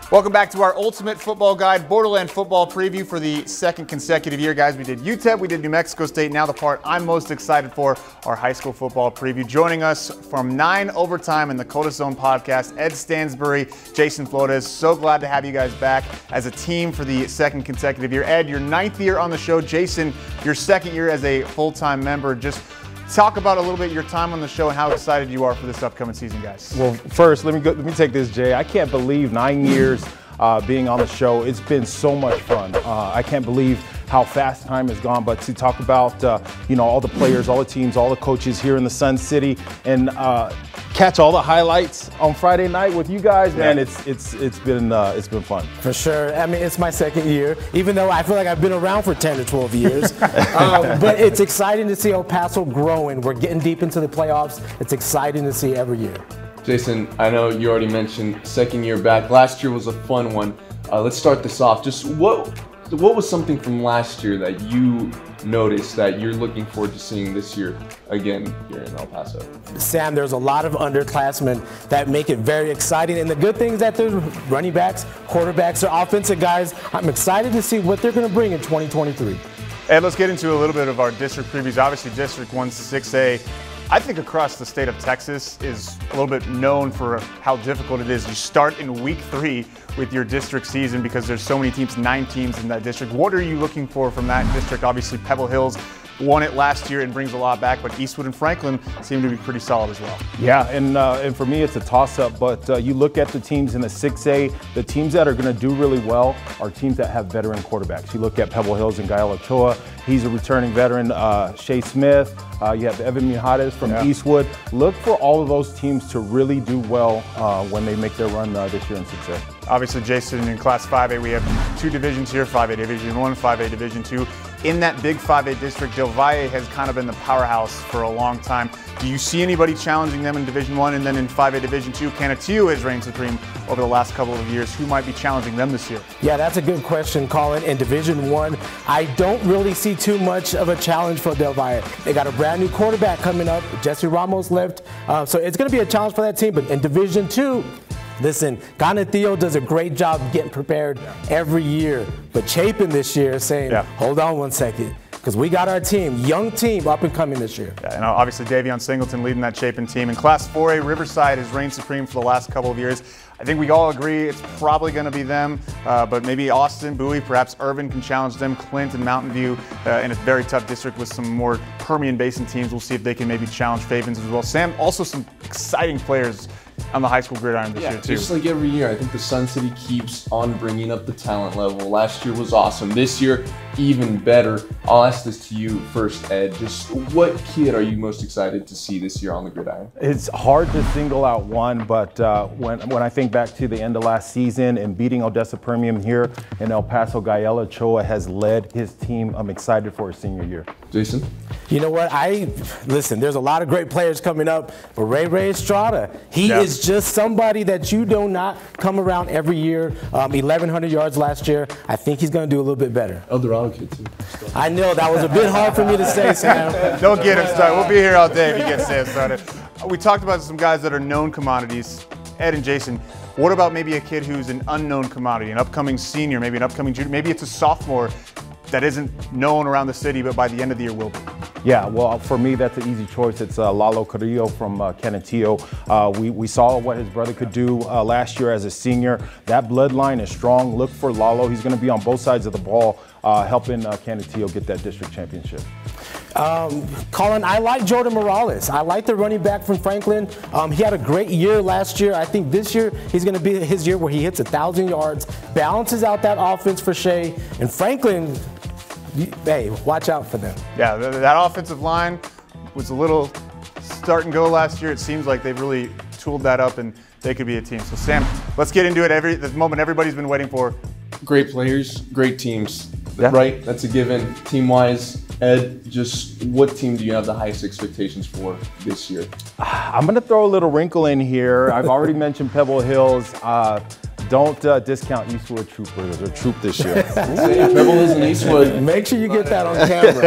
Welcome back to our Ultimate Football Guide Borderland football preview for the second consecutive year, guys. We did UTEP, we did New Mexico State. Now the part I'm most excited for, our high school football preview. Joining us from 9 Overtime in the Coda Zone podcast, Ed Stansbury, Jason Flores. So glad to have you guys back as a team for the second consecutive year. Ed, your 9th year on the show. Jason, your 2nd year as a full-time member. Just talk about a little bit your time on the show and how excited you are for this upcoming season, guys. Well, first, let me take this, Jay. I can't believe 9 years being on the show. It's been so much fun. I can't believe how fast time has gone. But to talk about all the players, all the teams, all the coaches here in the Sun City, and catch all the highlights on Friday night with you guys, man, it's been fun. For sure. I mean, it's my 2nd year, even though I feel like I've been around for 10 to 12 years. But it's exciting to see El Paso growing. We're getting deep into the playoffs. It's exciting to see every year. Jason, I know you already mentioned 2nd year back. Last year was a fun one. Let's start this off. Just what was something from last year that you noticed that you're looking forward to seeing this year again here in El Paso? Sam, there's a lot of underclassmen that make it very exciting. And the good thing is that they're running backs, quarterbacks, they're offensive guys. I'm excited to see what they're going to bring in 2023. Ed, let's get into a little bit of our district previews. Obviously, District 1 6A, I think across the state of Texas, is a little bit known for how difficult it is. You start in week 3 with your district season because there's so many teams, 9 teams in that district. What are you looking for from that district? Obviously, Pebble Hills won it last year and brings a lot back, but Eastwood and Franklin seem to be pretty solid as well. Yeah, and for me, it's a toss-up, but you look at the teams in the 6A, the teams that are going to do really well are teams that have veteran quarterbacks. You look at Pebble Hills and Gael Ochoa, he's a returning veteran. Shea Smith, you have Evan Mijares from Eastwood. Look for all of those teams to really do well when they make their run this year in 6A. Obviously, Jason, in Class 5A, we have 2 divisions here, 5A Division 1, 5A Division 2. In that big 5A district, Del Valle has kind of been the powerhouse for a long time. Do you see anybody challenging them in Division 1? And then in 5A Division 2, Canutillo has reigned supreme over the last couple of years. Who might be challenging them this year? Yeah, that's a good question, Colin. In Division 1, I don't really see too much of a challenge for Del Valle. They got a brand new quarterback coming up. Jesse Ramos left. So it's going to be a challenge for that team. But in Division 2, listen, Canutillo does a great job getting prepared every year. But Chapin this year is saying, hold on one second, because we got our team, young team, up and coming this year. Yeah, and obviously Davion Singleton leading that Chapin team. In Class 4A, Riverside has reigned supreme for the last couple of years. I think we all agree it's probably going to be them, but maybe Austin, Bowie, perhaps Irvin can challenge them, Clint and Mountain View in a very tough district with some more Permian Basin teams. We'll see if they can maybe challenge Favens as well. Sam, also some exciting players on the high school gridiron this year too. Just like every year, I think the Sun City keeps on bringing up the talent level. Last year was awesome. This year, even better. I'll ask this to you first, Ed. Just what kid are you most excited to see this year on the gridiron? It's hard to single out one, but when I think back to the end of last season and beating Odessa Permian here in El Paso, Gael Ochoa has led his team. I'm excited for his senior year. Jason? You know what? Listen, there's a lot of great players coming up, but Ray Estrada, he is just somebody that you do not come around every year. 1,100 yards last year. I think he's going to do a little bit better. El Dorado kid, too. I know, that was a bit hard for me to say, Sam. Don't get him started. We'll be here all day if he gets Sam started. We talked about some guys that are known commodities. Ed and Jason, what about maybe a kid who's an unknown commodity, an upcoming senior, maybe an upcoming junior, maybe it's a sophomore that isn't known around the city, but by the end of the year will be? Yeah, well, for me, that's an easy choice. It's Lalo Carrillo from Canutillo. We saw what his brother could do last year as a senior. That bloodline is strong. Look for Lalo. He's going to be on both sides of the ball, helping Canutillo get that district championship. Colin, I like Jordan Morales. I like the running back from Franklin. He had a great year last year. I think this year he's going to be his year where he hits 1,000 yards, balances out that offense for Shea. And Franklin, hey, watch out for them. Yeah, that offensive line was a little start and go last year. It seems like they've really tooled that up and they could be a team. So Sam, let's get into it. The moment everybody's been waiting for. Great players, great teams, right? That's a given. Team-wise, Ed, just what team do you have the highest expectations for this year? I'm going to throw a little wrinkle in here. I've already mentioned Pebble Hills. don't discount Eastwood Troopers or Troop this year. Pebble Hills and Eastwood. Make sure you get that on camera.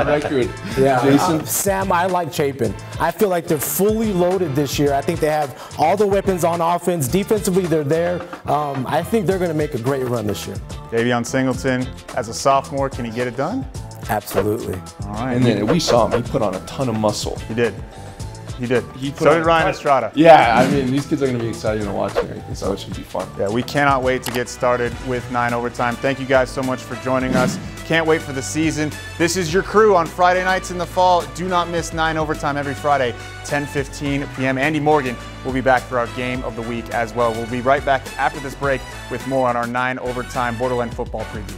Accurate. Yeah. Jason? Sam, I like Chapin. I feel like they're fully loaded this year. I think they have all the weapons on offense. Defensively, they're there. I think they're going to make a great run this year. Davion Singleton, as a sophomore, can he get it done? Absolutely. All right. And then we saw him. He put on a ton of muscle. He did. He did. He put So on- did Ryan Estrada. Yeah, I mean, these kids are going to be excited to watch and everything, so it should be fun. Yeah, we cannot wait to get started with 9 Overtime. Thank you guys so much for joining us. Can't wait for the season. This is your crew on Friday nights in the fall. Do not miss 9 Overtime every Friday, 10:15 p.m. Andy Morgan will be back for our game of the week as well. We'll be right back after this break with more on our 9 Overtime Borderland football preview.